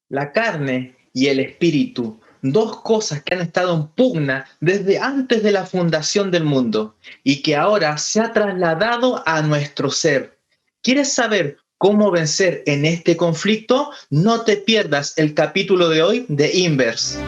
La carne y el espíritu, dos cosas que han estado en pugna desde antes de la fundación del mundo y que ahora se ha trasladado a nuestro ser. ¿Quieres saber cómo vencer en este conflicto? No te pierdas el capítulo de hoy de Inverse.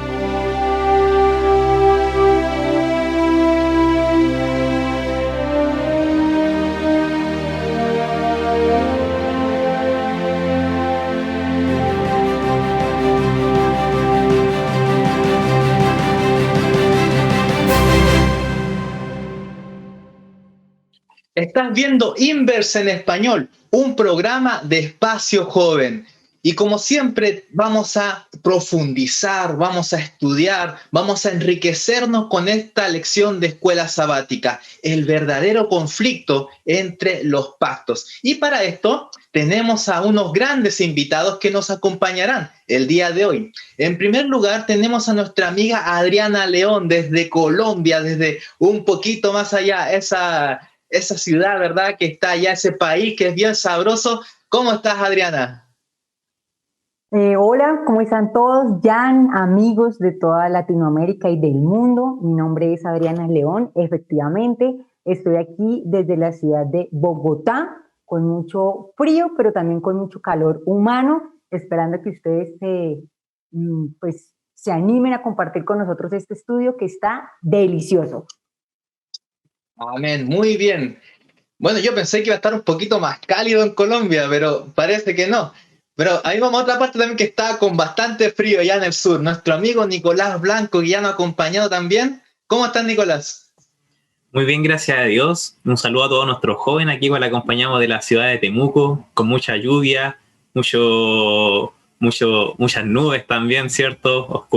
Estás viendo Inverse en español, un programa de espacio joven. Y como siempre, vamos a profundizar, vamos a estudiar, vamos a enriquecernos con esta lección de escuela sabática, el verdadero conflicto entre los pactos. Y para esto tenemos a unos grandes invitados que nos acompañarán el día de hoy. En primer lugar, tenemos a nuestra amiga Adriana León desde Colombia, desde un poquito más allá, esa ciudad, ¿verdad? Que está allá, ese país que es bien sabroso. ¿Cómo estás, Adriana? Hola, ¿cómo están todos? Jan, amigos de toda Latinoamérica y del mundo. Mi nombre es Adriana León. Efectivamente, estoy aquí desde la ciudad de Bogotá, con mucho frío, pero también con mucho calor humano, esperando que ustedes pues, se animen a compartir con nosotros este estudio que está delicioso. Amén, muy bien. Bueno, yo pensé que iba a estar un poquito más cálido en Colombia, pero parece que no. Pero ahí vamos a otra parte también que está con bastante frío allá en el sur. Nuestro amigo Nicolás Blanco, que ya nos ha acompañado también. ¿Cómo estás, Nicolás? Muy bien, gracias a Dios. Un saludo a todos nuestros jóvenes. Aquí igual acompañamos de la ciudad de Temuco, con mucha lluvia, muchas nubes también, ¿cierto?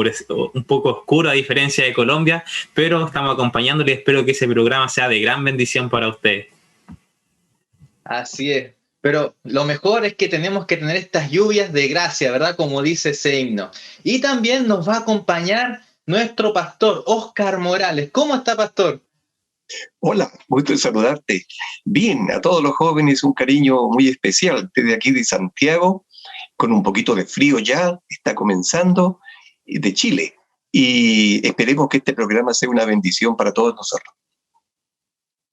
Un poco oscuro a diferencia de Colombia, pero estamos acompañándole y espero que ese programa sea de gran bendición para ustedes. Así es. Pero lo mejor es que tenemos que tener estas lluvias de gracia, ¿verdad? Como dice ese himno. Y también nos va a acompañar nuestro pastor, Óscar Morales. ¿Cómo está, pastor? Hola, gusto de saludarte. Bien, a todos los jóvenes un cariño muy especial desde aquí de Santiago, con un poquito de frío ya, está comenzando, de Chile. Y esperemos que este programa sea una bendición para todos nosotros.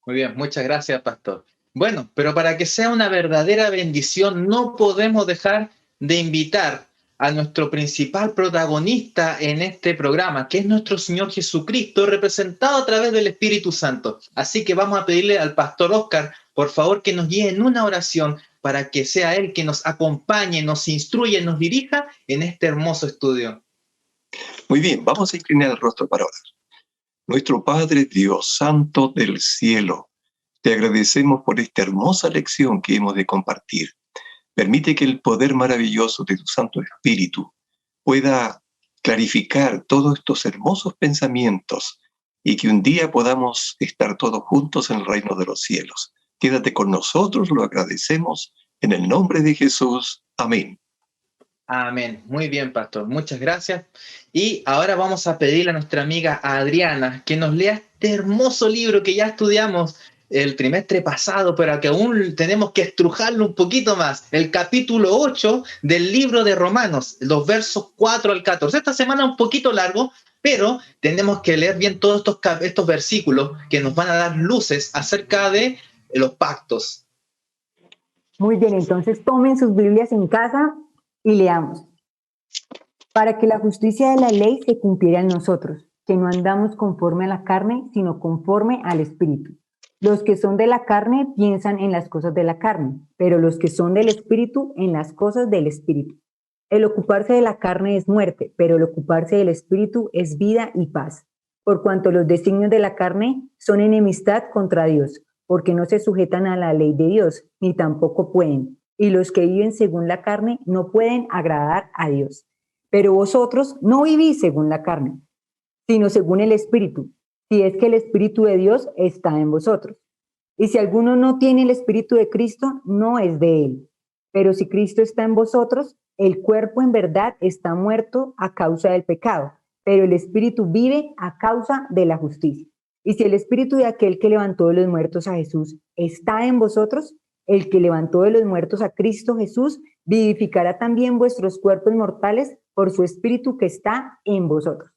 Muy bien, muchas gracias, pastor. Bueno, pero para que sea una verdadera bendición, no podemos dejar de invitar a nuestro principal protagonista en este programa, que es nuestro Señor Jesucristo, representado a través del Espíritu Santo. Así que vamos a pedirle al pastor Óscar, por favor, que nos guíe en una oración para que sea Él que nos acompañe, nos instruya, nos dirija en este hermoso estudio. Muy bien, vamos a inclinar el rostro para orar. Nuestro Padre Dios Santo del cielo, te agradecemos por esta hermosa lección que hemos de compartir. Permite que el poder maravilloso de tu Santo Espíritu pueda clarificar todos estos hermosos pensamientos y que un día podamos estar todos juntos en el reino de los cielos. Quédate con nosotros, lo agradecemos, en el nombre de Jesús. Amén. Amén. Muy bien, pastor. Muchas gracias. Y ahora vamos a pedirle a nuestra amiga Adriana que nos lea este hermoso libro que ya estudiamos el trimestre pasado, pero que aún tenemos que estrujarlo un poquito más. El capítulo 8 del libro de Romanos, los versos 4 al 14. Esta semana es un poquito largo, pero tenemos que leer bien todos estos versículos que nos van a dar luces acerca de los pactos. Muy bien, entonces tomen sus Biblias en casa y leamos. Para que la justicia de la ley se cumpliera en nosotros, que no andamos conforme a la carne, sino conforme al Espíritu. Los que son de la carne piensan en las cosas de la carne, pero los que son del Espíritu en las cosas del Espíritu. El ocuparse de la carne es muerte, pero el ocuparse del Espíritu es vida y paz. Por cuanto los designios de la carne son enemistad contra Dios, porque no se sujetan a la ley de Dios, ni tampoco pueden. Y los que viven según la carne no pueden agradar a Dios. Pero vosotros no vivís según la carne, sino según el Espíritu, si es que el Espíritu de Dios está en vosotros. Y si alguno no tiene el Espíritu de Cristo, no es de él. Pero si Cristo está en vosotros, el cuerpo en verdad está muerto a causa del pecado, pero el Espíritu vive a causa de la justicia. Y si el Espíritu de aquel que levantó de los muertos a Jesús está en vosotros, El que levantó de los muertos a Cristo Jesús, vivificará también vuestros cuerpos mortales por su Espíritu que está en vosotros.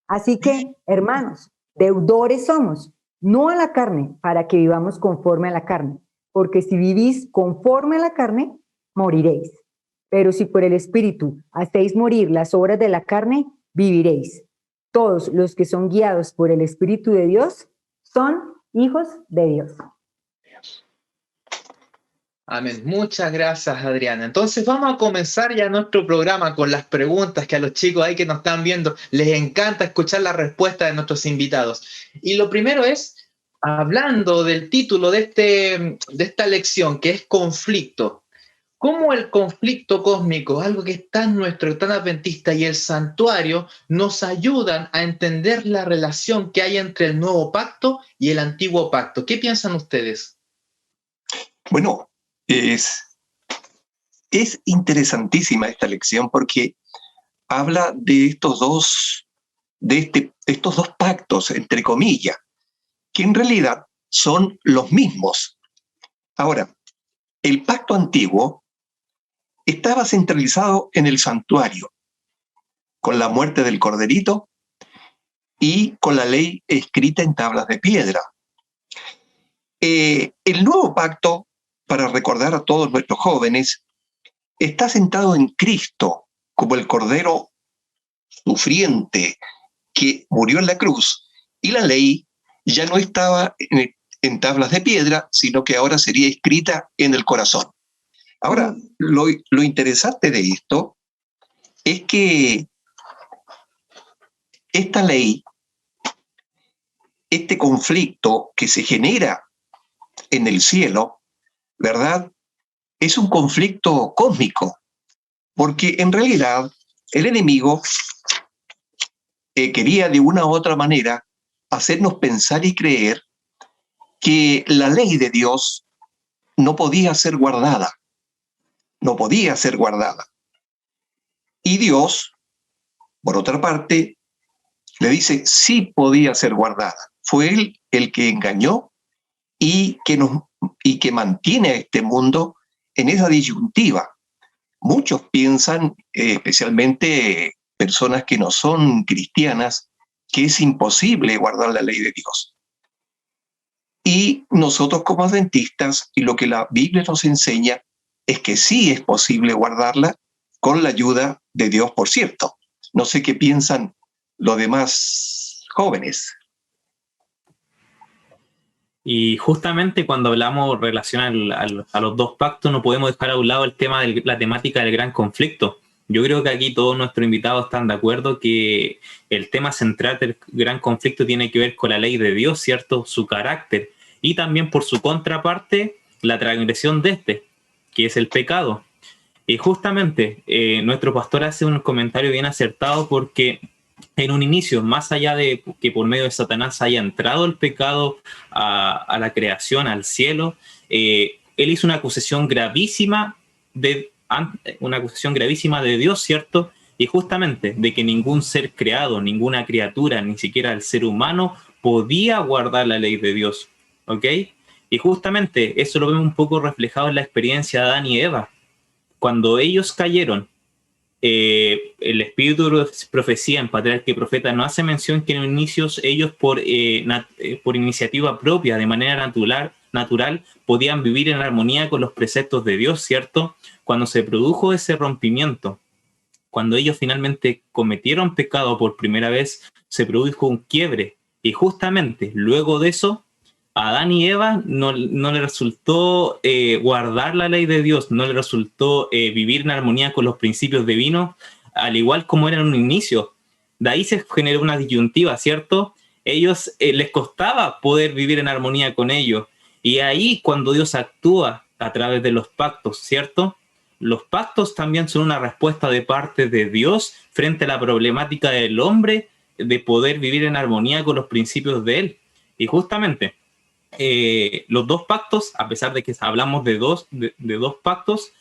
Así que, hermanos, deudores somos, no a la carne, para que vivamos conforme a la carne, porque si vivís conforme a la carne, moriréis. Pero si por el Espíritu hacéis morir las obras de la carne, viviréis. Todos los que son guiados por el Espíritu de Dios son hijos de Dios. Amén. Muchas gracias, Adriana. Entonces vamos a comenzar ya nuestro programa con las preguntas que a los chicos ahí que nos están viendo les encanta escuchar la respuesta de nuestros invitados. Y lo primero es, hablando del título de esta lección, que es conflicto. ¿Cómo el conflicto cósmico, algo que es tan nuestro, tan adventista, y el santuario nos ayudan a entender la relación que hay entre el nuevo pacto y el antiguo pacto? ¿Qué piensan ustedes? Bueno, es interesantísima esta lección porque habla de estos dos pactos, entre comillas, que en realidad son los mismos. Ahora, el pacto antiguo estaba centralizado en el santuario, con la muerte del corderito y con la ley escrita en tablas de piedra. El nuevo pacto, para recordar a todos nuestros jóvenes, está sentado en Cristo como el Cordero sufriente que murió en la cruz, y la ley ya no estaba en tablas de piedra, sino que ahora sería escrita en el corazón. Ahora, lo interesante de esto es que esta ley, este conflicto que se genera en el cielo, ¿verdad? Es un conflicto cósmico, porque en realidad el enemigo quería de una u otra manera hacernos pensar y creer que la ley de Dios no podía ser guardada. No podía ser guardada. Y Dios, por otra parte, le dice sí podía ser guardada. Fue Él el que engañó y que mantiene a este mundo en esa disyuntiva. Muchos piensan, especialmente personas que no son cristianas, que es imposible guardar la ley de Dios. Y nosotros como adventistas, y lo que la Biblia nos enseña, es que sí es posible guardarla con la ayuda de Dios, por cierto. No sé qué piensan los demás jóvenes. Y justamente cuando hablamos relación a los dos pactos, no podemos dejar a un lado el tema de la temática del gran conflicto. Yo creo que aquí todos nuestros invitados están de acuerdo que el tema central del gran conflicto tiene que ver con la ley de Dios, ¿cierto? Su carácter. Y también por su contraparte, la transgresión de este, que es el pecado. Y justamente nuestro pastor hace un comentario bien acertado porque en un inicio, más allá de que por medio de Satanás haya entrado el pecado a la creación, al cielo, él hizo una acusación gravísima de Dios, ¿cierto? Y justamente de que ningún ser creado, ninguna criatura, ni siquiera el ser humano, podía guardar la ley de Dios, ¿ok? Y justamente eso lo vemos un poco reflejado en la experiencia de Adán y Eva. Cuando ellos cayeron, el espíritu de profecía en Patriarca y Profeta no hace mención que en inicios ellos por iniciativa propia, de manera natural, podían vivir en armonía con los preceptos de Dios, ¿cierto? Cuando se produjo ese rompimiento, cuando ellos finalmente cometieron pecado por primera vez, se produjo un quiebre. Y justamente luego de eso, a Adán y Eva no le resultó guardar la ley de Dios, no le resultó vivir en armonía con los principios divinos, al igual como era en un inicio. De ahí se generó una disyuntiva, ¿cierto? Ellos les costaba poder vivir en armonía con ellos. Y ahí cuando Dios actúa a través de los pactos, ¿cierto? Los pactos también son una respuesta de parte de Dios frente a la problemática del hombre de poder vivir en armonía con los principios de Él. Y justamente los dos pactos, a pesar de que hablamos de dos pactos,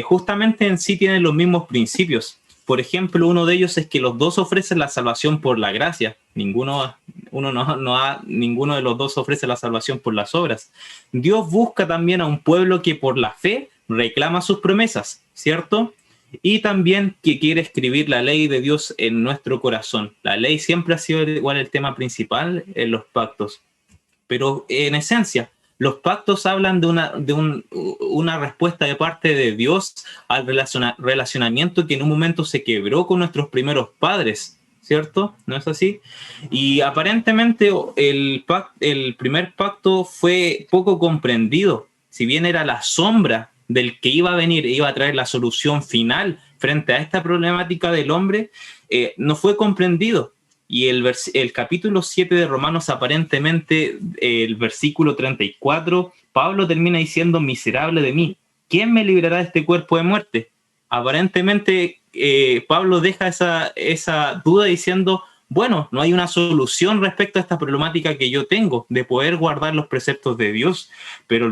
justamente en sí tienen los mismos principios. Por ejemplo, uno de ellos es que los dos ofrecen la salvación por la gracia. Ninguno de los dos ofrece la salvación por las obras. Dios busca también a un pueblo que por la fe reclama sus promesas, ¿cierto? Y también que quiere escribir la ley de Dios en nuestro corazón. La ley siempre ha sido igual el tema principal en los pactos. Pero en esencia, los pactos hablan de una respuesta de parte de Dios al relacionamiento que en un momento se quebró con nuestros primeros padres, ¿cierto? ¿No es así? Y aparentemente el primer pacto fue poco comprendido. Si bien era la sombra del que iba a venir, iba a traer la solución final frente a esta problemática del hombre, no fue comprendido. Y el capítulo 7 de Romanos, aparentemente, el versículo 34, Pablo termina diciendo: miserable de mí, ¿quién me librará de este cuerpo de muerte? Aparentemente, Pablo deja esa duda diciendo: bueno, no hay una solución respecto a esta problemática que yo tengo de poder guardar los preceptos de Dios. Pero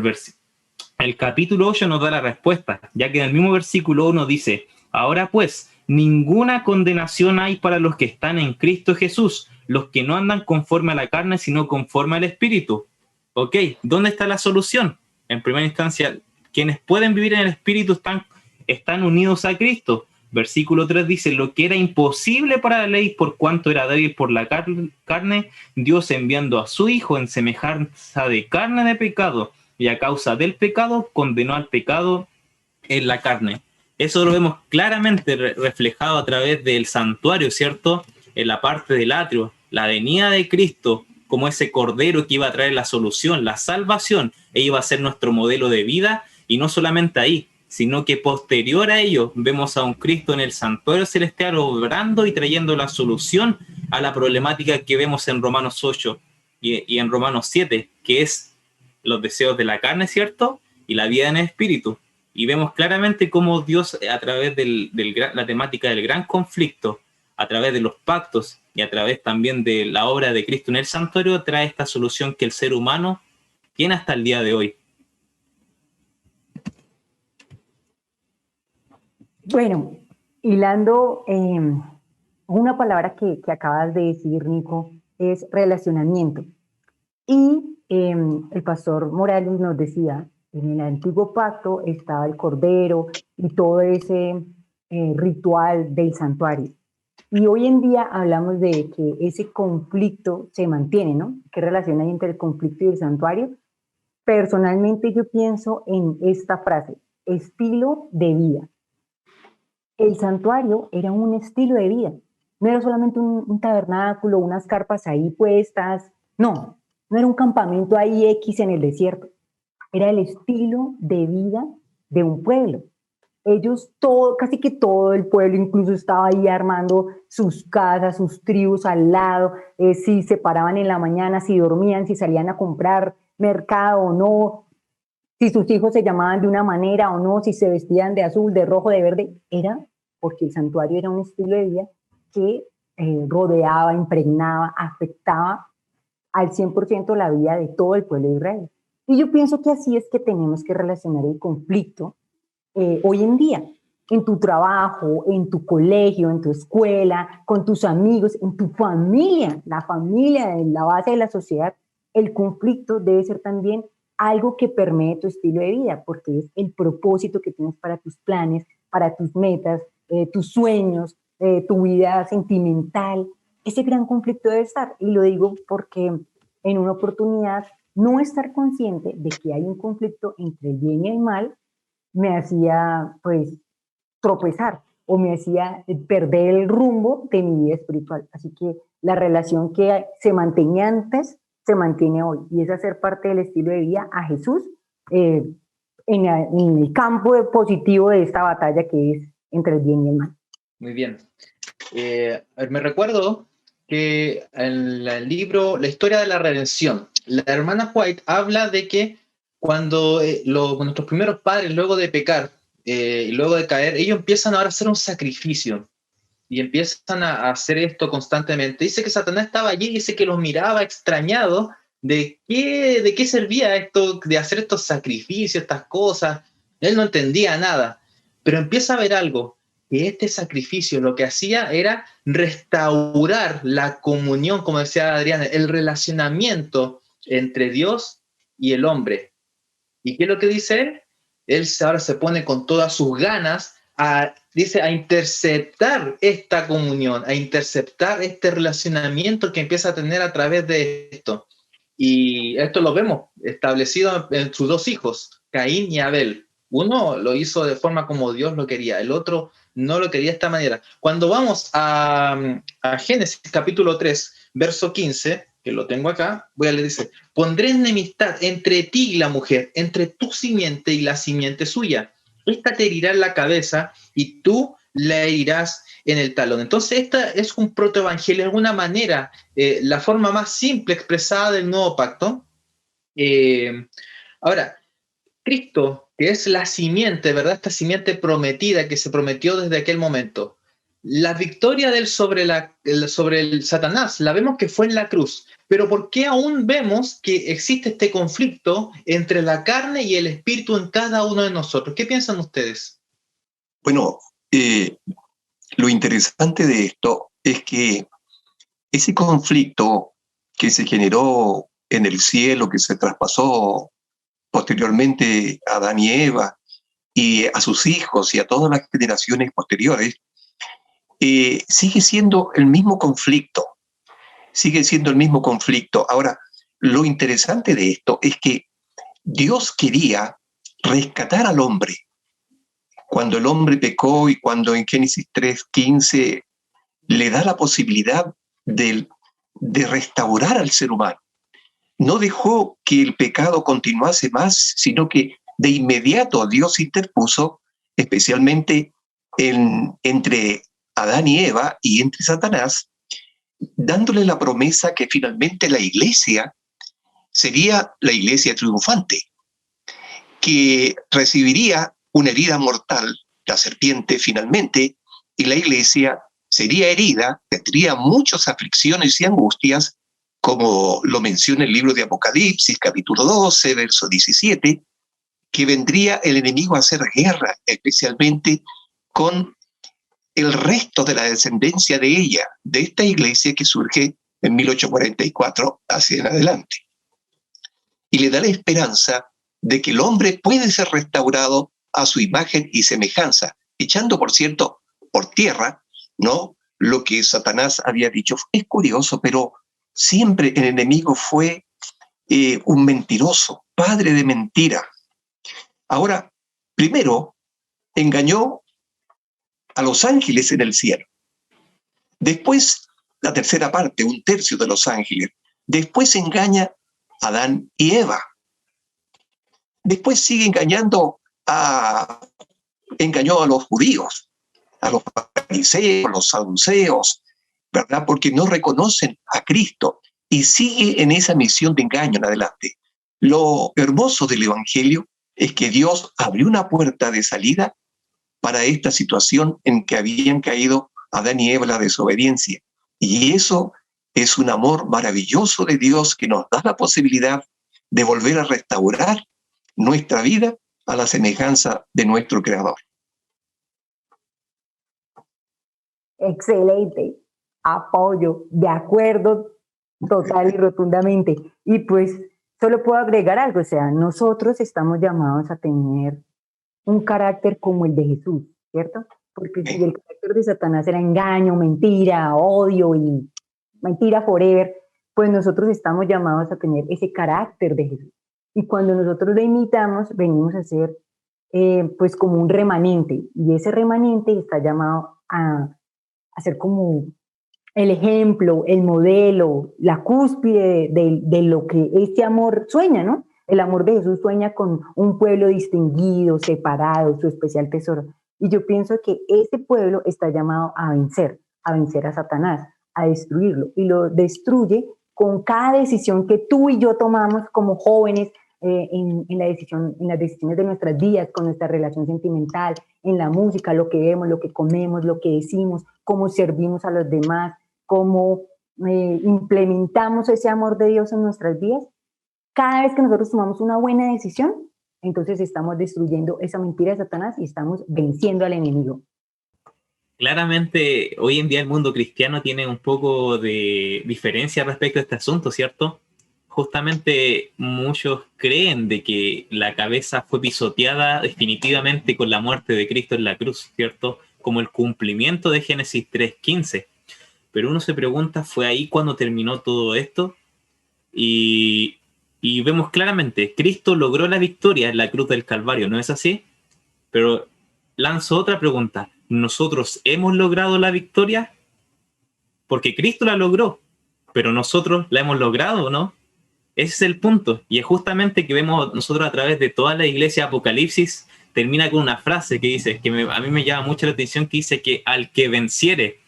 el capítulo 8 nos da la respuesta, ya que en el mismo versículo 1 dice: ahora pues, ninguna condenación hay para los que están en Cristo Jesús, los que no andan conforme a la carne, sino conforme al Espíritu. Ok, ¿dónde está la solución? En primera instancia, quienes pueden vivir en el Espíritu están unidos a Cristo. Versículo 3 dice: lo que era imposible para la ley, por cuanto era débil por la carne, Dios, enviando a su Hijo en semejanza de carne de pecado, y a causa del pecado, condenó al pecado en la carne. Eso lo vemos claramente reflejado a través del santuario, ¿cierto? En la parte del atrio, la venida de Cristo como ese cordero que iba a traer la solución, la salvación, e iba a ser nuestro modelo de vida. Y no solamente ahí, sino que posterior a ello vemos a un Cristo en el santuario celestial obrando y trayendo la solución a la problemática que vemos en Romanos 8 y en Romanos 7, que es los deseos de la carne, ¿cierto? Y la vida en el espíritu. Y vemos claramente cómo Dios, a través de la temática del gran conflicto, a través de los pactos y a través también de la obra de Cristo en el santuario, trae esta solución que el ser humano tiene hasta el día de hoy. Bueno, hilando una palabra que acabas de decir, Nico, es relacionamiento. Y el pastor Morales nos decía: en el antiguo pacto estaba el cordero y todo ese ritual del santuario. Y hoy en día hablamos de que ese conflicto se mantiene, ¿no? ¿Qué relación hay entre el conflicto y el santuario? Personalmente yo pienso en esta frase: estilo de vida. El santuario era un estilo de vida. No era solamente un tabernáculo, unas carpas ahí puestas. No, no era un campamento ahí X en el desierto. Era el estilo de vida de un pueblo. Ellos, casi que todo el pueblo incluso estaba ahí armando sus casas, sus tribus al lado, si se paraban en la mañana, si dormían, si salían a comprar mercado o no, si sus hijos se llamaban de una manera o no, si se vestían de azul, de rojo, de verde. Era porque el santuario era un estilo de vida que rodeaba, impregnaba, afectaba al 100% la vida de todo el pueblo de Israel. Y yo pienso que así es que tenemos que relacionar el conflicto hoy en día, en tu trabajo, en tu colegio, en tu escuela, con tus amigos, en tu familia, la familia, en la base de la sociedad. El conflicto debe ser también algo que permee tu estilo de vida, porque es el propósito que tienes para tus planes, para tus metas, tus sueños, tu vida sentimental. Ese gran conflicto debe estar, y lo digo porque en una oportunidad no estar consciente de que hay un conflicto entre el bien y el mal me hacía pues tropezar o me hacía perder el rumbo de mi vida espiritual. Así que la relación que se mantenía antes se mantiene hoy, y es hacer parte del estilo de vida a Jesús en el campo positivo de esta batalla que es entre el bien y el mal. Muy bien. Me recuerdo que en el libro La historia de la redención, la hermana White habla de que cuando nuestros primeros padres, luego de pecar y luego de caer, ellos empiezan ahora a hacer un sacrificio y empiezan a hacer esto constantemente. Dice que Satanás estaba allí y dice que los miraba extrañado de qué servía esto, de hacer estos sacrificios, estas cosas. Él no entendía nada, pero empieza a ver algo, que este sacrificio lo que hacía era restaurar la comunión, como decía Adriana, el relacionamiento entre Dios y el hombre. ¿Y qué es lo que dice él? Él ahora se pone con todas sus ganas dice, a interceptar esta comunión, a interceptar este relacionamiento que empieza a tener a través de esto. Y esto lo vemos establecido en sus dos hijos, Caín y Abel. Uno lo hizo de forma como Dios lo quería, el otro no lo quería de esta manera. Cuando vamos a Génesis capítulo 3, verso 15, que lo tengo acá, voy a leer, dice, pondré enemistad entre ti y la mujer, entre tu simiente y la simiente suya. Esta te herirá en la cabeza y tú la herirás en el talón. Entonces, esta es un protoevangelio, de alguna manera, la forma más simple expresada del nuevo pacto. Ahora, Cristo, que es la simiente, ¿verdad? Esta simiente prometida que se prometió desde aquel momento. La victoria de él sobre el Satanás, la vemos que fue en la cruz. Pero ¿por qué aún vemos que existe este conflicto entre la carne y el espíritu en cada uno de nosotros? ¿Qué piensan ustedes? Bueno, lo interesante de esto es que ese conflicto que se generó en el cielo, que se traspasó posteriormente a Adán y Eva y a sus hijos y a todas las generaciones posteriores, sigue siendo el mismo conflicto, sigue siendo el mismo conflicto. Ahora, lo interesante de esto es que Dios quería rescatar al hombre. Cuando el hombre pecó y cuando en Génesis 3:15 le da la posibilidad de restaurar al ser humano. No dejó que el pecado continuase más, sino que de inmediato Dios interpuso, especialmente entre Adán y Eva y entre Satanás, dándole la promesa que finalmente la iglesia sería la iglesia triunfante, que recibiría una herida mortal, la serpiente finalmente, y la iglesia sería herida, tendría muchas aflicciones y angustias, como lo menciona el libro de Apocalipsis, capítulo 12, verso 17, que vendría el enemigo a hacer guerra, especialmente con el resto de la descendencia de ella, de esta iglesia que surge en 1844 hacia en adelante. Y le da la esperanza de que el hombre puede ser restaurado a su imagen y semejanza, echando, por cierto, por tierra, ¿no?, lo que Satanás había dicho. Es curioso, pero siempre el enemigo fue un mentiroso, padre de mentira. Ahora, primero, engañó a los ángeles en el cielo. Después, la tercera parte, un tercio de los ángeles. Después engaña a Adán y Eva. Después sigue engañó a los judíos, a los fariseos, los saduceos, ¿verdad? Porque no reconocen a Cristo y sigue en esa misión de engaño en adelante. Lo hermoso del Evangelio es que Dios abrió una puerta de salida para esta situación en que habían caído Adán y Eva en la desobediencia. Y eso es un amor maravilloso de Dios que nos da la posibilidad de volver a restaurar nuestra vida a la semejanza de nuestro Creador. Excelente, apoyo, de acuerdo total y rotundamente. Y pues solo puedo agregar algo, o sea, nosotros estamos llamados a tener un carácter como el de Jesús, ¿cierto? Porque si el carácter de Satanás era engaño, mentira, odio y mentira forever, pues nosotros estamos llamados a tener ese carácter de Jesús. Y cuando nosotros lo imitamos, venimos a ser pues como un remanente, y ese remanente está llamado a ser como el ejemplo, el modelo, la cúspide de lo que este amor sueña, ¿no? El amor de Jesús sueña con un pueblo distinguido, separado, su especial tesoro. Y yo pienso que ese pueblo está llamado a vencer a Satanás, a destruirlo. Y lo destruye con cada decisión que tú y yo tomamos como jóvenes, en las decisiones de nuestras vidas, con nuestra relación sentimental, en la música, lo que vemos, lo que comemos, lo que decimos, cómo servimos a los demás, cómo implementamos ese amor de Dios en nuestras vidas. Cada vez que nosotros tomamos una buena decisión, entonces estamos destruyendo esa mentira de Satanás y estamos venciendo al enemigo. Claramente, hoy en día el mundo cristiano tiene un poco de diferencia respecto a este asunto, ¿cierto? Justamente muchos creen de que la cabeza fue pisoteada definitivamente con la muerte de Cristo en la cruz, ¿cierto? Como el cumplimiento de Génesis 3:15. Pero uno se pregunta, ¿fue ahí cuando terminó todo esto? Y, y vemos claramente, Cristo logró la victoria en la cruz del Calvario, ¿no es así? Pero lanzo otra pregunta. ¿Nosotros hemos logrado la victoria? Porque Cristo la logró, pero nosotros la hemos logrado, ¿no? Ese es el punto. Y es justamente que vemos nosotros a través de toda la iglesia Apocalipsis, termina con una frase que dice, a mí me llama mucho la atención, que dice que al que venciere.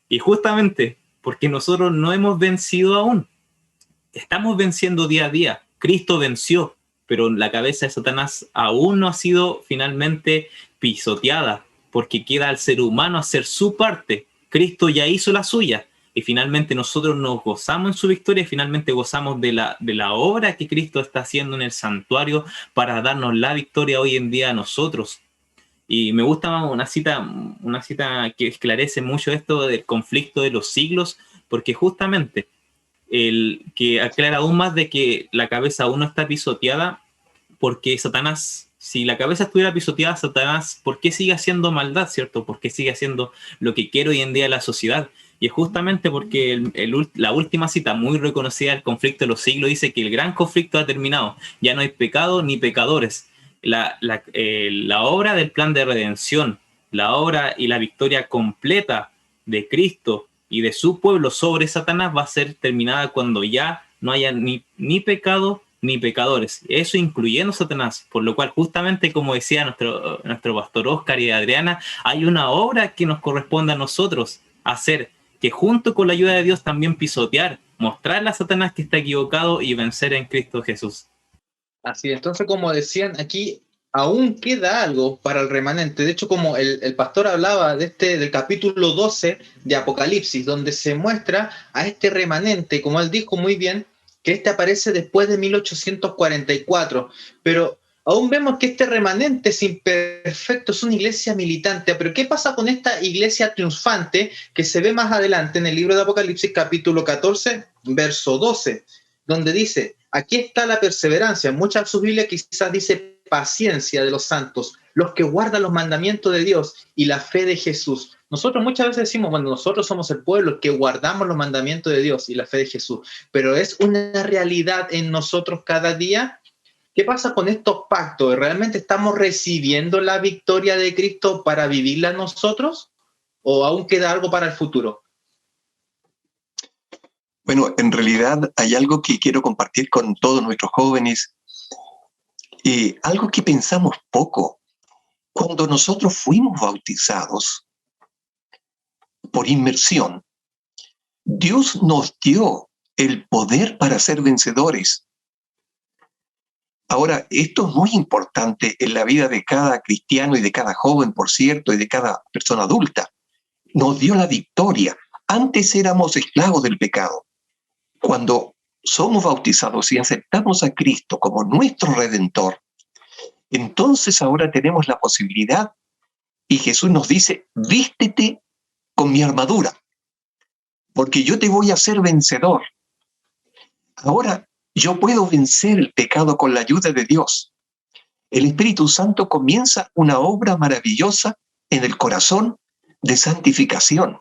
Y justamente porque nosotros no hemos vencido aún. Estamos venciendo día a día. Cristo venció, pero la cabeza de Satanás aún no ha sido finalmente pisoteada, porque queda al ser humano hacer su parte. Cristo ya hizo la suya, y finalmente nosotros nos gozamos en su victoria, y finalmente gozamos de la obra que Cristo está haciendo en el santuario para darnos la victoria hoy en día a nosotros. Y me gusta una cita que esclarece mucho esto del conflicto de los siglos, porque justamente el que aclara aún más de que la cabeza aún no está pisoteada, porque Satanás, si la cabeza estuviera pisoteada, Satanás, ¿por qué sigue haciendo maldad, cierto? ¿Por qué sigue haciendo lo que quiere hoy en día la sociedad? Y es justamente porque la última cita muy reconocida del conflicto de los siglos dice que el gran conflicto ha terminado, ya no hay pecado ni pecadores. La obra del plan de redención, la obra y la victoria completa de Cristo y de su pueblo sobre Satanás va a ser terminada cuando ya no haya ni pecado ni pecadores, eso incluyendo Satanás, por lo cual justamente como decía nuestro pastor Oscar y Adriana, hay una obra que nos corresponde a nosotros hacer, que junto con la ayuda de Dios también pisotear, mostrarle a Satanás que está equivocado y vencer en Cristo Jesús. Así, entonces como decían aquí, aún queda algo para el remanente. De hecho, como el pastor hablaba del capítulo 12 de Apocalipsis, donde se muestra a este remanente, como él dijo muy bien, que este aparece después de 1844, pero aún vemos que este remanente es imperfecto, es una iglesia militante. Pero ¿qué pasa con esta iglesia triunfante que se ve más adelante en el libro de Apocalipsis, capítulo 14, verso 12, donde dice: aquí está la perseverancia? Muchas de sus Biblias quizás dice paciencia de los santos, los que guardan los mandamientos de Dios y la fe de Jesús. Nosotros muchas veces decimos, bueno, nosotros somos el pueblo que guardamos los mandamientos de Dios y la fe de Jesús, pero es una realidad en nosotros cada día. ¿Qué pasa con estos pactos? ¿Realmente estamos recibiendo la victoria de Cristo para vivirla nosotros? ¿O aún queda algo para el futuro? Bueno, en realidad hay algo que quiero compartir con todos nuestros jóvenes, algo que pensamos poco. Cuando nosotros fuimos bautizados por inmersión, Dios nos dio el poder para ser vencedores. Ahora, esto es muy importante en la vida de cada cristiano y de cada joven, por cierto, y de cada persona adulta. Nos dio la victoria. Antes éramos esclavos del pecado. Cuando somos bautizados y aceptamos a Cristo como nuestro Redentor, entonces ahora tenemos la posibilidad, y Jesús nos dice: vístete con mi armadura, porque yo te voy a hacer vencedor. Ahora yo puedo vencer el pecado con la ayuda de Dios. El Espíritu Santo comienza una obra maravillosa en el corazón de santificación.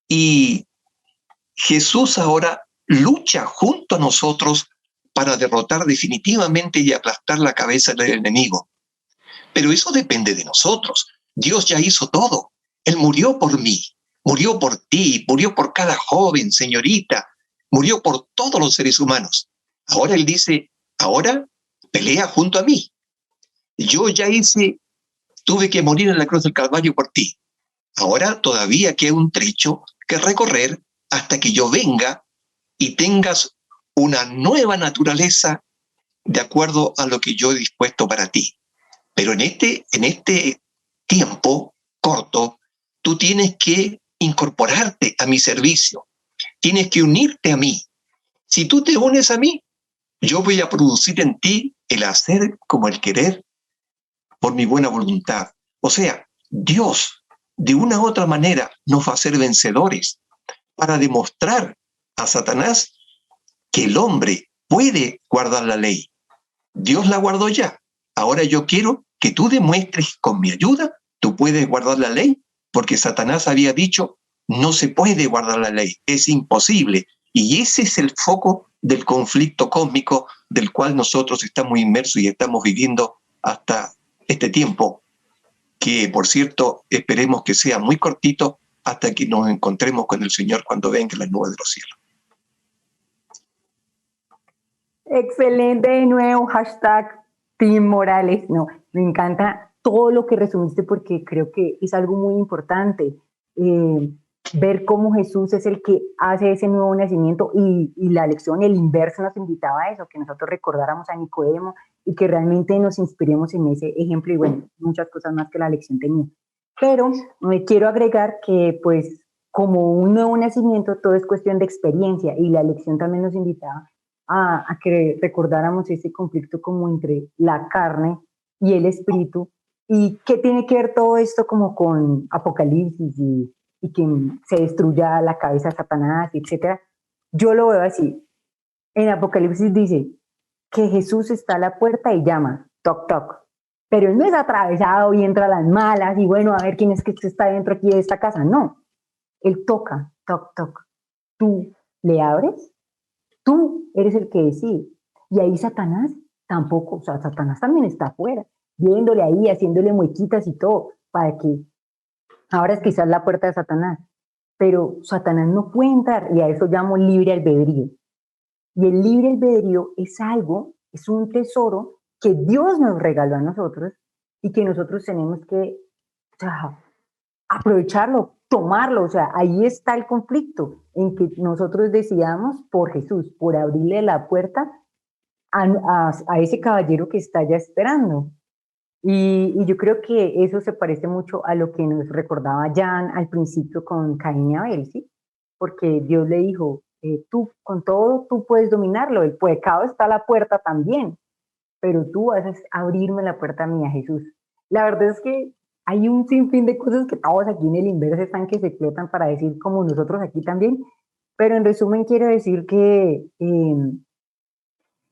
Y Jesús ahora lucha junto a nosotros para derrotar definitivamente y aplastar la cabeza del enemigo. Pero eso depende de nosotros. Dios ya hizo todo. Él murió por mí, murió por ti, murió por cada joven, señorita, murió por todos los seres humanos. Ahora Él dice: ahora pelea junto a mí. Yo ya tuve que morir en la cruz del Calvario por ti. Ahora todavía queda un trecho que recorrer hasta que yo venga y tengas una nueva naturaleza de acuerdo a lo que yo he dispuesto para ti. Pero en este tiempo corto, tú tienes que incorporarte a mi servicio, tienes que unirte a mí. Si tú te unes a mí, yo voy a producir en ti el hacer como el querer por mi buena voluntad. O sea, Dios de una u otra manera nos va a hacer vencedores para demostrar a Satanás que el hombre puede guardar la ley. Dios la guardó ya. Ahora yo quiero que tú demuestres con mi ayuda, tú puedes guardar la ley, porque Satanás había dicho, no se puede guardar la ley, es imposible. Y ese es el foco del conflicto cósmico del cual nosotros estamos inmersos y estamos viviendo hasta este tiempo, que por cierto, esperemos que sea muy cortito hasta que nos encontremos con el Señor cuando venga en las nubes de los cielos. Excelente de nuevo, hashtag Team Morales. No, me encanta todo lo que resumiste porque creo que es algo muy importante. Ver cómo Jesús es el que hace ese nuevo nacimiento y la lección, el inverso nos invitaba a eso, que nosotros recordáramos a Nicodemo y que realmente nos inspiremos en ese ejemplo y bueno, muchas cosas más que la lección tenía. Pero me quiero agregar que pues como un nuevo nacimiento todo es cuestión de experiencia y la lección también nos invitaba a que recordáramos ese conflicto como entre la carne y el espíritu y qué tiene que ver todo esto como con Apocalipsis y que se destruya la cabeza de Satanás, etc. Yo lo veo así. En Apocalipsis dice que Jesús está a la puerta y llama, toc, toc. Pero él no es atravesado y entra a las malas y bueno, a ver quién es que está dentro aquí de esta casa. No. Él toca, toc, toc. ¿Tú le abres? Tú eres el que decide. Y ahí Satanás tampoco, o sea, Satanás también está afuera, viéndole ahí, haciéndole muequitas y todo, para que ahora es quizás la puerta de Satanás, pero Satanás no puede entrar y a eso llamo libre albedrío. Y el libre albedrío es algo, es un tesoro que Dios nos regaló a nosotros y que nosotros tenemos que aprovecharlo, tomarlo. O sea, ahí está el conflicto en que nosotros decidamos por Jesús, por abrirle la puerta a ese caballero que está ya esperando. Y yo creo que eso se parece mucho a lo que nos recordaba Jan al principio con Caín y Abel, ¿sí? Porque Dios le dijo, tú con todo tú puedes dominarlo, el pecado está a la puerta también, pero tú vas a abrirme la puerta a mí, a Jesús. La verdad es que hay un sinfín de cosas que todos aquí en el inverso están que se explotan para decir como nosotros aquí también, pero en resumen quiero decir que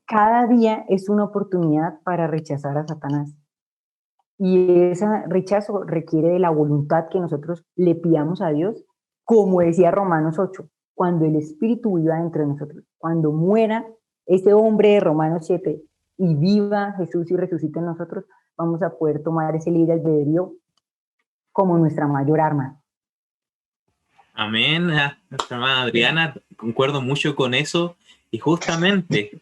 cada día es una oportunidad para rechazar a Satanás. Y ese rechazo requiere de la voluntad que nosotros le pidamos a Dios, como decía Romanos 8, cuando el Espíritu viva dentro de nosotros, cuando muera ese hombre de Romanos 7 y viva Jesús y resucite en nosotros, vamos a poder tomar ese libre albedrío como nuestra mayor arma. Amén, nuestra hermana Adriana, concuerdo mucho con eso y justamente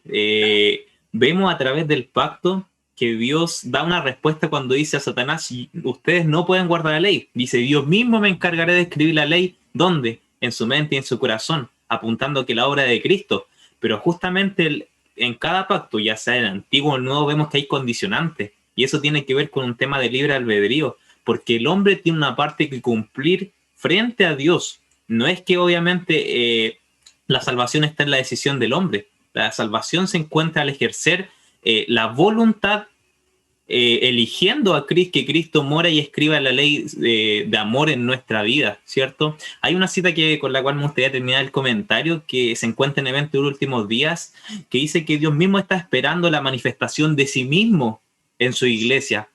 vemos a través del pacto que Dios da una respuesta cuando dice a Satanás, ustedes no pueden guardar la ley. Dice, Dios mismo me encargaré de escribir la ley. ¿Dónde? En su mente y en su corazón, apuntando que la obra de Cristo. Pero justamente en cada pacto, ya sea el antiguo o el nuevo, vemos que hay condicionantes. Y eso tiene que ver con un tema de libre albedrío, porque el hombre tiene una parte que cumplir frente a Dios. No es que obviamente la salvación está en la decisión del hombre. La salvación se encuentra al ejercer la voluntad, eligiendo a Cristo, que Cristo mora y escriba la ley de amor en nuestra vida, ¿cierto? Hay una cita con la cual me gustaría terminar el comentario que se encuentra en Eventos de los Últimos Días, que dice que Dios mismo está esperando la manifestación de sí mismo en su iglesia.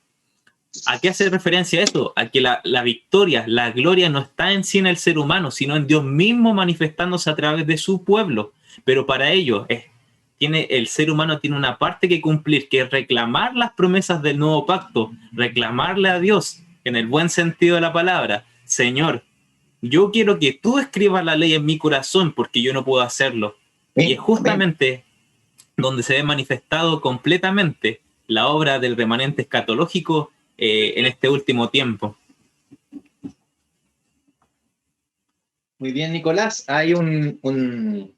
¿A qué hace referencia esto? A que la victoria, la gloria no está en sí en el ser humano, sino en Dios mismo manifestándose a través de su pueblo. Pero para ello el ser humano tiene una parte que cumplir, que es reclamar las promesas del nuevo pacto, reclamarle a Dios, en el buen sentido de la palabra, Señor, yo quiero que tú escribas la ley en mi corazón porque yo no puedo hacerlo. Y es justamente donde se ve manifestado completamente la obra del remanente escatológico en este último tiempo. Muy bien, Nicolás. Hay un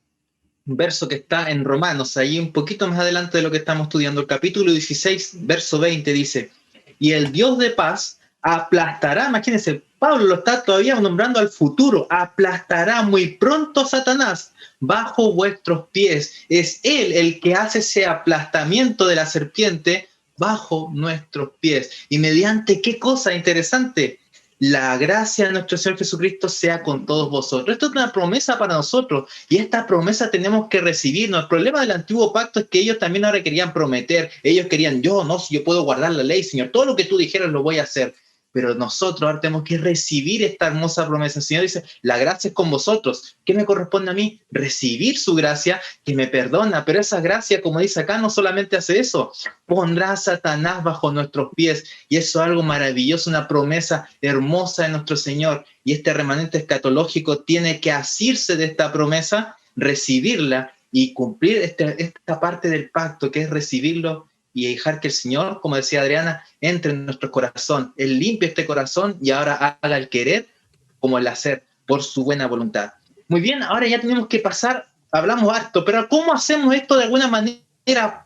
verso que está en Romanos, ahí un poquito más adelante de lo que estamos estudiando, el capítulo 16, verso 20, dice, y el Dios de paz aplastará, imagínense, Pablo lo está todavía nombrando al futuro, aplastará muy pronto a Satanás bajo vuestros pies. Es él el que hace ese aplastamiento de la serpiente bajo nuestros pies. ¿Y mediante qué cosa interesante? la gracia de nuestro Señor Jesucristo sea con todos vosotros. Esto es una promesa para nosotros y esta promesa tenemos que recibirnos. El problema del antiguo pacto es que ellos también ahora querían prometer. Ellos querían, si yo puedo guardar la ley, Señor, todo lo que tú dijeras lo voy a hacer. Pero nosotros ahora tenemos que recibir esta hermosa promesa. El Señor dice, la gracia es con vosotros. ¿Qué me corresponde a mí? Recibir su gracia que me perdona. Pero esa gracia, como dice acá, no solamente hace eso. Pondrá a Satanás bajo nuestros pies. Y eso es algo maravilloso, una promesa hermosa de nuestro Señor. Y este remanente escatológico tiene que asirse de esta promesa, recibirla y cumplir esta parte del pacto, que es recibirlo y dejar que el Señor, como decía Adriana, entre en nuestro corazón. Él limpia este corazón y ahora haga el querer como el hacer por su buena voluntad. Muy bien, ahora ya tenemos que pasar, hablamos harto, pero ¿cómo hacemos esto de alguna manera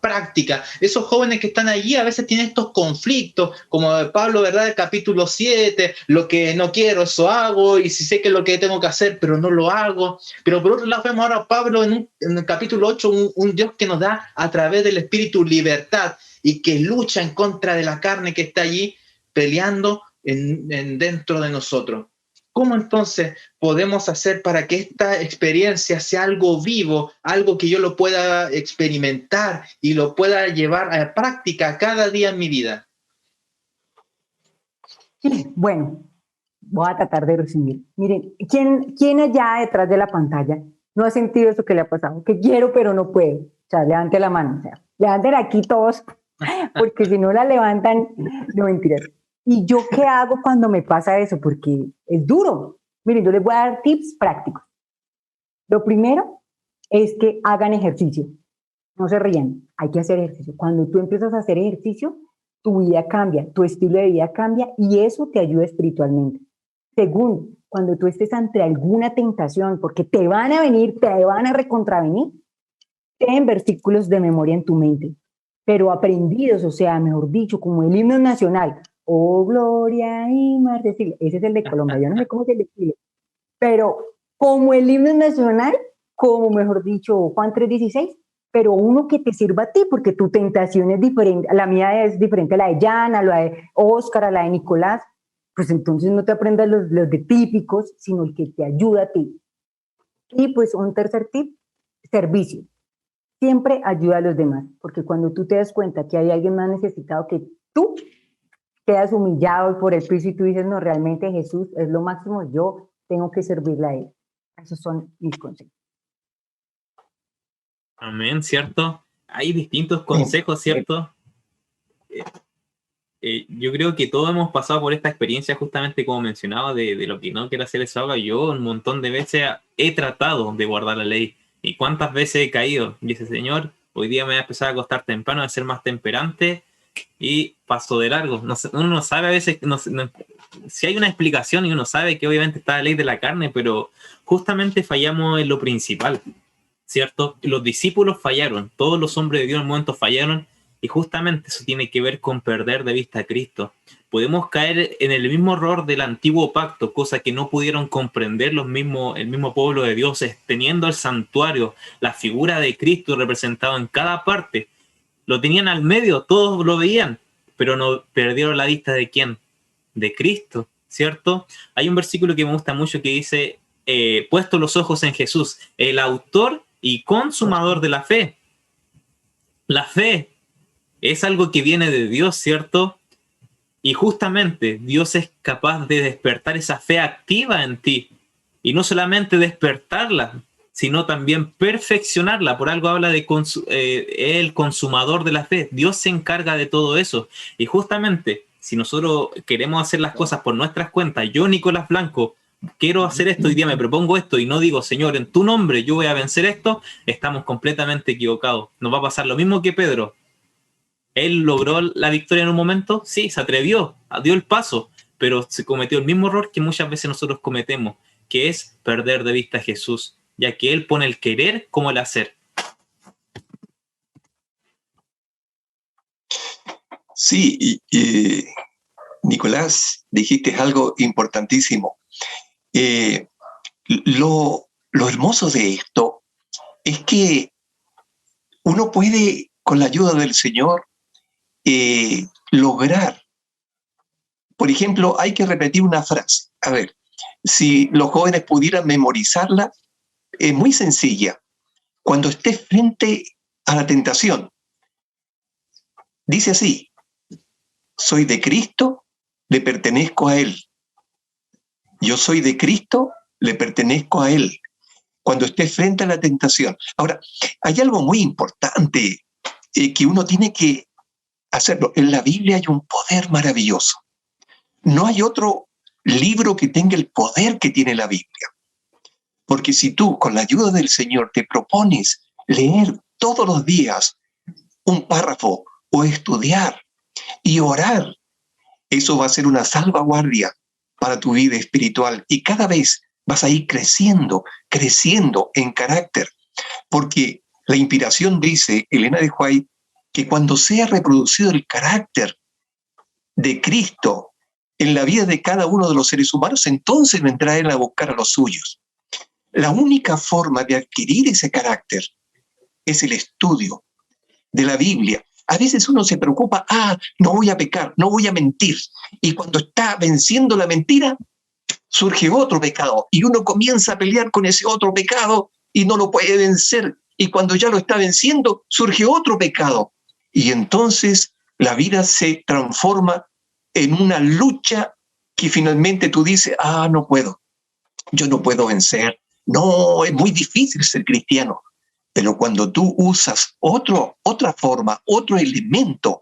práctica? Esos jóvenes que están allí a veces tienen estos conflictos, como Pablo, ¿verdad? El capítulo 7, lo que no quiero, eso hago, y si sé que es lo que tengo que hacer, pero no lo hago. Pero por otro lado vemos ahora a Pablo en el capítulo 8, un Dios que nos da a través del Espíritu libertad y que lucha en contra de la carne que está allí peleando dentro de nosotros. ¿Cómo entonces podemos hacer para que esta experiencia sea algo vivo, algo que yo lo pueda experimentar y lo pueda llevar a práctica cada día en mi vida? Bueno, voy a tratar de resumir. Miren, ¿quién allá detrás de la pantalla no ha sentido eso que le ha pasado? Que quiero, pero no puedo. O sea, levante la mano. O sea, levanten aquí todos, porque si no la levantan, no mentiras. ¿Y yo qué hago cuando me pasa eso? Porque es duro. Miren, yo les voy a dar tips prácticos. Lo primero es que hagan ejercicio. No se rían, hay que hacer ejercicio. Cuando tú empiezas a hacer ejercicio, tu vida cambia, tu estilo de vida cambia y eso te ayuda espiritualmente. Segundo, cuando tú estés ante alguna tentación, porque te van a venir, te van a recontravenir, ten versículos de memoria en tu mente, pero aprendidos, o sea, mejor dicho, como el himno nacional. Oh, gloria y martesile. Ese es el de Colombia, yo no sé cómo es el de Chile, pero como el himno nacional, como mejor dicho, Juan 3:16, pero uno que te sirva a ti, porque tu tentación es diferente, la mía es diferente a la de Jan, a la de Oscar, a la de Nicolás, pues entonces no te aprendas los de típicos, sino el que te ayuda a ti. Y pues un tercer tip, servicio. Siempre ayuda a los demás, porque cuando tú te das cuenta que hay alguien más necesitado que tú, quedas humillado por el piso y tú dices, no, realmente Jesús es lo máximo, yo tengo que servirle a Él. Esos son mis consejos. Amén, ¿cierto? Hay distintos consejos, ¿cierto? Yo creo que todos hemos pasado por esta experiencia, justamente como mencionaba, de lo que no quiere hacer esa haga. Yo un montón de veces he tratado de guardar la ley. ¿Y cuántas veces he caído? Y ese Señor, hoy día me voy a empezar a acostar temprano, a ser más temperante, y paso de largo. No sé, uno no sabe a veces, si hay una explicación y uno sabe que obviamente está la ley de la carne, pero justamente fallamos en lo principal, ¿cierto? Los discípulos fallaron, todos los hombres de Dios en un momento fallaron, y justamente eso tiene que ver con perder de vista a Cristo. Podemos caer en el mismo error del antiguo pacto, cosa que no pudieron comprender el mismo pueblo de Dios, teniendo el santuario, la figura de Cristo representado en cada parte. Lo tenían al medio, todos lo veían, pero no perdieron la vista de ¿quién? De Cristo, ¿cierto? Hay un versículo que me gusta mucho que dice, puesto los ojos en Jesús, el autor y consumador de la fe. La fe es algo que viene de Dios, ¿cierto? Y justamente Dios es capaz de despertar esa fe activa en ti. Y no solamente despertarla, sino también perfeccionarla. Por algo habla de el consumador de la fe. Dios se encarga de todo eso. Y justamente, si nosotros queremos hacer las cosas por nuestras cuentas, yo, Nicolás Blanco, quiero hacer esto, hoy día me propongo esto y no digo, Señor, en tu nombre yo voy a vencer esto, estamos completamente equivocados. Nos va a pasar lo mismo que Pedro. Él logró la victoria en un momento, sí, se atrevió, dio el paso, pero se cometió el mismo error que muchas veces nosotros cometemos, que es perder de vista a Jesús, ya que Él pone el querer como el hacer. Sí, Nicolás, dijiste algo importantísimo. Lo hermoso de esto es que uno puede, con la ayuda del Señor, lograr Por ejemplo, hay que repetir una frase. A ver, si los jóvenes pudieran memorizarla, es muy sencilla. Cuando estés frente a la tentación, dice así: soy de Cristo, le pertenezco a Él. Yo soy de Cristo, le pertenezco a Él. Cuando estés frente a la tentación. Ahora, hay algo muy importante que uno tiene que hacerlo. En la Biblia hay un poder maravilloso. No hay otro libro que tenga el poder que tiene la Biblia. Porque si tú, con la ayuda del Señor, te propones leer todos los días un párrafo o estudiar y orar, eso va a ser una salvaguardia para tu vida espiritual y cada vez vas a ir creciendo en carácter. Porque la inspiración dice, Elena de White, que cuando sea reproducido el carácter de Cristo en la vida de cada uno de los seres humanos, entonces vendrá Él a buscar a los suyos. La única forma de adquirir ese carácter es el estudio de la Biblia. A veces uno se preocupa, no voy a pecar, no voy a mentir. Y cuando está venciendo la mentira, surge otro pecado. Y uno comienza a pelear con ese otro pecado y no lo puede vencer. Y cuando ya lo está venciendo, surge otro pecado. Y entonces la vida se transforma en una lucha que finalmente tú dices, no puedo. Yo no puedo vencer. No, es muy difícil ser cristiano. Pero cuando tú usas otra forma, otro elemento,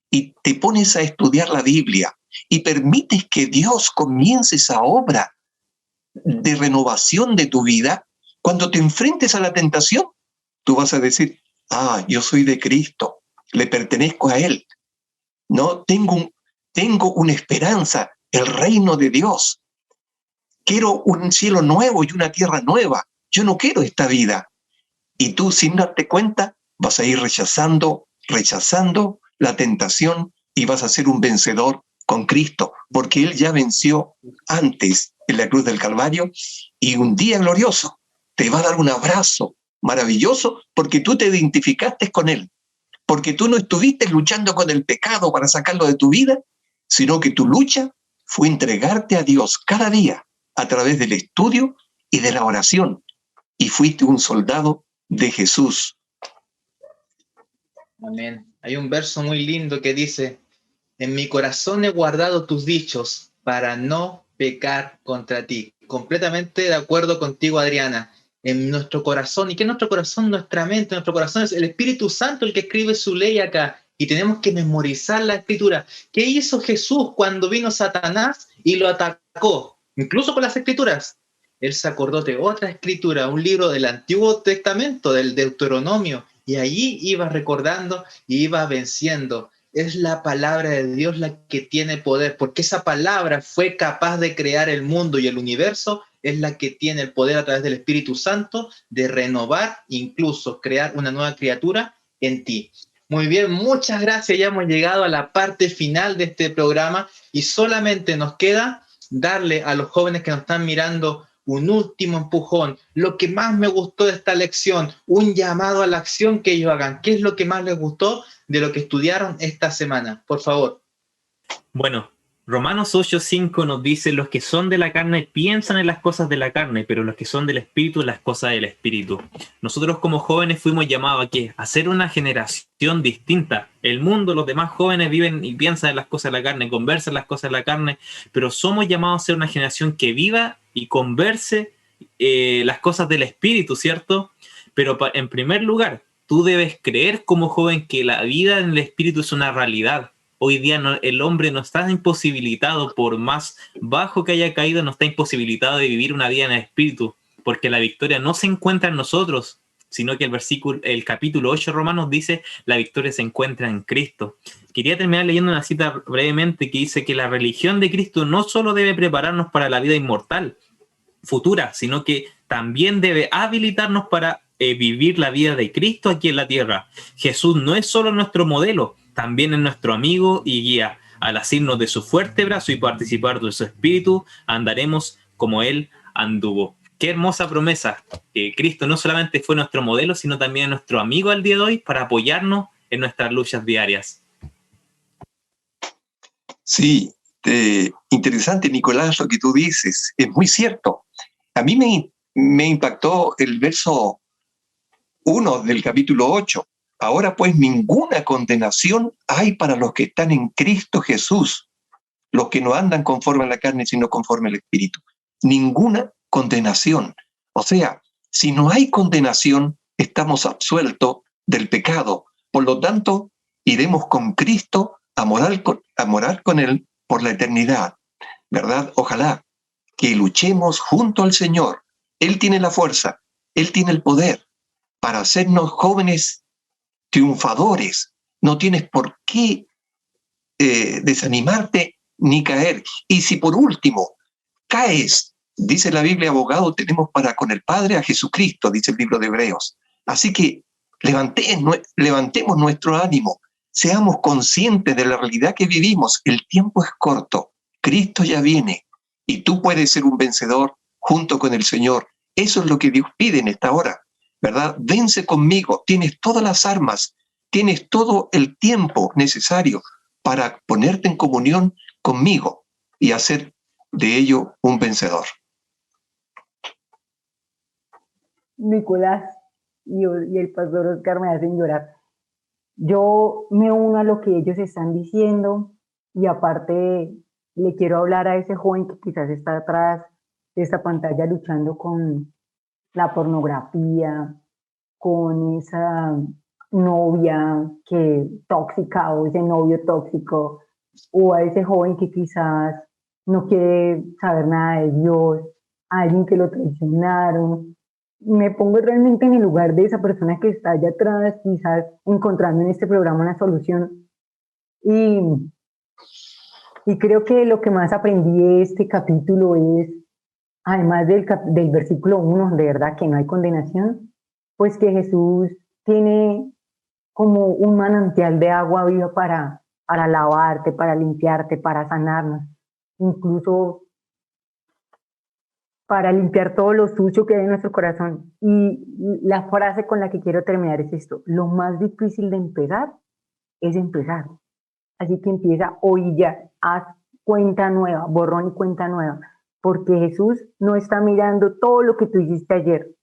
y te pones a estudiar la Biblia y permites que Dios comience esa obra de renovación de tu vida, cuando te enfrentes a la tentación, tú vas a decir, yo soy de Cristo, le pertenezco a Él. No, tengo una esperanza, el reino de Dios. Quiero un cielo nuevo y una tierra nueva. Yo no quiero esta vida. Y tú, sin darte cuenta, vas a ir rechazando la tentación y vas a ser un vencedor con Cristo, porque Él ya venció antes en la cruz del Calvario y un día glorioso te va a dar un abrazo maravilloso porque tú te identificaste con Él, porque tú no estuviste luchando con el pecado para sacarlo de tu vida, sino que tu lucha fue entregarte a Dios cada día a través del estudio y de la oración, y fuiste un soldado de Jesús. Amén. Hay un verso muy lindo que dice, en mi corazón he guardado tus dichos para no pecar contra ti. Completamente de acuerdo contigo, Adriana. En nuestro corazón, ¿y qué es nuestro corazón? Nuestra mente, nuestro corazón es el Espíritu Santo el que escribe su ley acá. Y tenemos que memorizar la Escritura. ¿Qué hizo Jesús cuando vino Satanás y lo atacó? Incluso con las Escrituras. Él se acordó de otra escritura, un libro del Antiguo Testamento, del Deuteronomio, y allí iba recordando y iba venciendo. Es la palabra de Dios la que tiene poder, porque esa palabra fue capaz de crear el mundo y el universo, es la que tiene el poder a través del Espíritu Santo de renovar, incluso crear una nueva criatura en ti. Muy bien, muchas gracias. Ya hemos llegado a la parte final de este programa y solamente nos queda darle a los jóvenes que nos están mirando un último empujón, lo que más me gustó de esta lección, un llamado a la acción que ellos hagan. ¿Qué es lo que más les gustó de lo que estudiaron esta semana? Por favor. Bueno, Romanos 8:5 nos dice, los que son de la carne piensan en las cosas de la carne, pero los que son del Espíritu en las cosas del Espíritu. Nosotros como jóvenes fuimos llamados a ¿qué? A ser una generación distinta. El mundo, los demás jóvenes viven y piensan en las cosas de la carne, conversan en las cosas de la carne, pero somos llamados a ser una generación que viva y converse las cosas del Espíritu, ¿cierto? Pero en primer lugar, tú debes creer como joven que la vida en el Espíritu es una realidad. Hoy día el hombre no está imposibilitado, por más bajo que haya caído, no está imposibilitado de vivir una vida en el Espíritu, porque la victoria no se encuentra en nosotros, sino que el capítulo 8 de Romanos dice, la victoria se encuentra en Cristo. Quería terminar leyendo una cita brevemente que dice que la religión de Cristo no solo debe prepararnos para la vida inmortal futura, sino que también debe habilitarnos para vivir la vida de Cristo aquí en la tierra. Jesús no es solo nuestro modelo, también es nuestro amigo y guía. Al asirnos de su fuerte brazo y participar de su espíritu, andaremos como Él anduvo. Qué hermosa promesa, que Cristo no solamente fue nuestro modelo, sino también nuestro amigo al día de hoy para apoyarnos en nuestras luchas diarias. Sí, interesante, Nicolás, lo que tú dices. Es muy cierto. A mí me impactó el verso 1 del capítulo 8. Ahora pues ninguna condenación hay para los que están en Cristo Jesús, los que no andan conforme a la carne, sino conforme al Espíritu. Ninguna condenación. O sea, si no hay condenación, estamos absueltos del pecado. Por lo tanto, iremos con Cristo a morar con Él por la eternidad, ¿verdad? Ojalá que luchemos junto al Señor. Él tiene la fuerza, Él tiene el poder para hacernos jóvenes triunfadores. No tienes por qué desanimarte ni caer. Y si por último caes, dice la Biblia, abogado tenemos para con el Padre a Jesucristo, dice el libro de Hebreos. Así que levantemos nuestro ánimo, seamos conscientes de la realidad que vivimos. El tiempo es corto, Cristo ya viene y tú puedes ser un vencedor junto con el Señor. Eso es lo que Dios pide en esta hora, ¿verdad? Vence conmigo, tienes todas las armas, tienes todo el tiempo necesario para ponerte en comunión conmigo y hacer de ello un vencedor. Nicolás y el pastor Oscar me hacen llorar. Yo me uno a lo que ellos están diciendo y aparte le quiero hablar a ese joven que quizás está atrás de esta pantalla luchando con la pornografía, con esa novia tóxica o ese novio tóxico, o a ese joven que quizás no quiere saber nada de Dios, a alguien que lo traicionaron. Me pongo realmente en el lugar de esa persona que está allá atrás, quizás encontrando en este programa una solución. Y creo que lo que más aprendí de este capítulo es, además del versículo 1, de verdad que no hay condenación, pues que Jesús tiene como un manantial de agua viva para lavarte, para limpiarte, para sanarnos, incluso para limpiar todo lo sucio que hay en nuestro corazón. Y la frase con la que quiero terminar es esto: lo más difícil de empezar es empezar. Así que empieza hoy ya, haz cuenta nueva, borrón y cuenta nueva, porque Jesús no está mirando todo lo que tú hiciste ayer,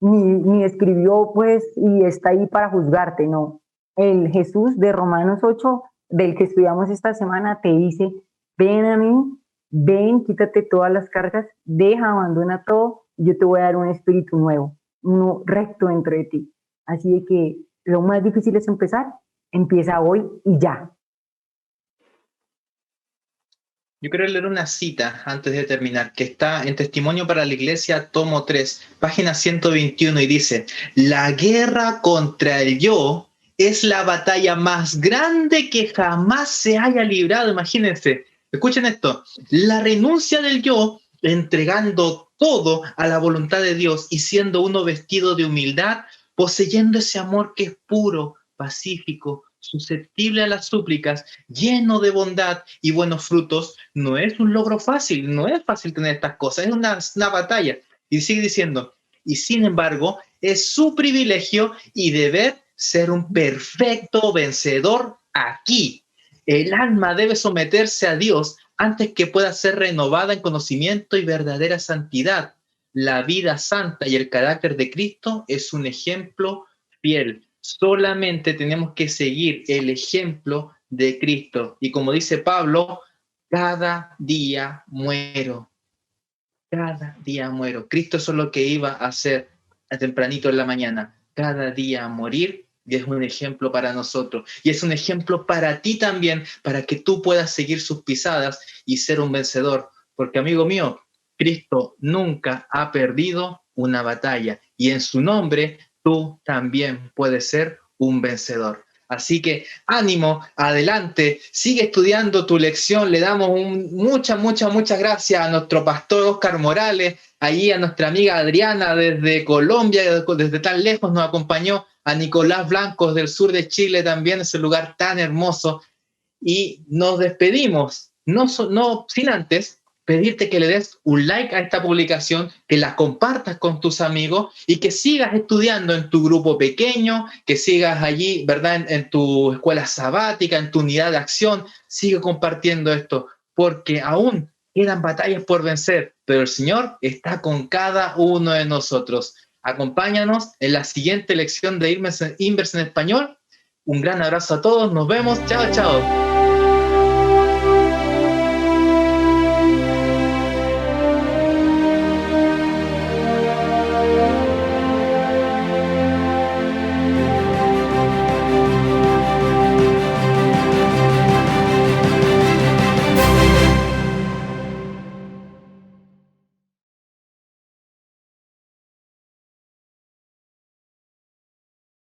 ni escribió pues y está ahí para juzgarte, no. El Jesús de Romanos 8, del que estudiamos esta semana, te dice: ven a mí, ven, quítate todas las cargas, deja, abandona todo, y yo te voy a dar un espíritu nuevo, uno recto dentro de ti. Así de que lo más difícil es empezar, empieza hoy y ya. Yo quiero leer una cita antes de terminar, que está en Testimonio para la Iglesia, tomo 3, página 121, y dice: la guerra contra el yo es la batalla más grande que jamás se haya librado. Imagínense, escuchen esto: la renuncia del yo, entregando todo a la voluntad de Dios y siendo uno vestido de humildad, poseyendo ese amor que es puro, pacífico, susceptible a las súplicas, lleno de bondad y buenos frutos. No es un logro fácil, no es fácil tener estas cosas, es una batalla. Y sigue diciendo: y sin embargo, es su privilegio y deber ser un perfecto vencedor aquí. El alma debe someterse a Dios antes que pueda ser renovada en conocimiento y verdadera santidad. La vida santa y el carácter de Cristo es un ejemplo fiel. Solamente tenemos que seguir el ejemplo de Cristo. Y como dice Pablo, cada día muero. Cada día muero. Cristo eso es lo que iba a hacer tempranito en la mañana. Cada día morir, y es un ejemplo para nosotros. Y es un ejemplo para ti también, para que tú puedas seguir sus pisadas y ser un vencedor. Porque, amigo mío, Cristo nunca ha perdido una batalla. Y en su nombre, tú también puedes ser un vencedor. Así que ánimo, adelante, sigue estudiando tu lección. Le damos muchas gracias a nuestro pastor Oscar Morales, allí a nuestra amiga Adriana desde Colombia, desde tan lejos nos acompañó, a Nicolás Blancos del sur de Chile también, ese lugar tan hermoso. Y nos despedimos, no sin antes pedirte que le des un like a esta publicación, que la compartas con tus amigos y que sigas estudiando en tu grupo pequeño, que sigas allí, ¿verdad? En tu escuela sabática, en tu unidad de acción, sigue compartiendo esto, porque aún quedan batallas por vencer, pero el Señor está con cada uno de nosotros. Acompáñanos en la siguiente lección de Inverse en Español. Un gran abrazo a todos, nos vemos, chao, chao.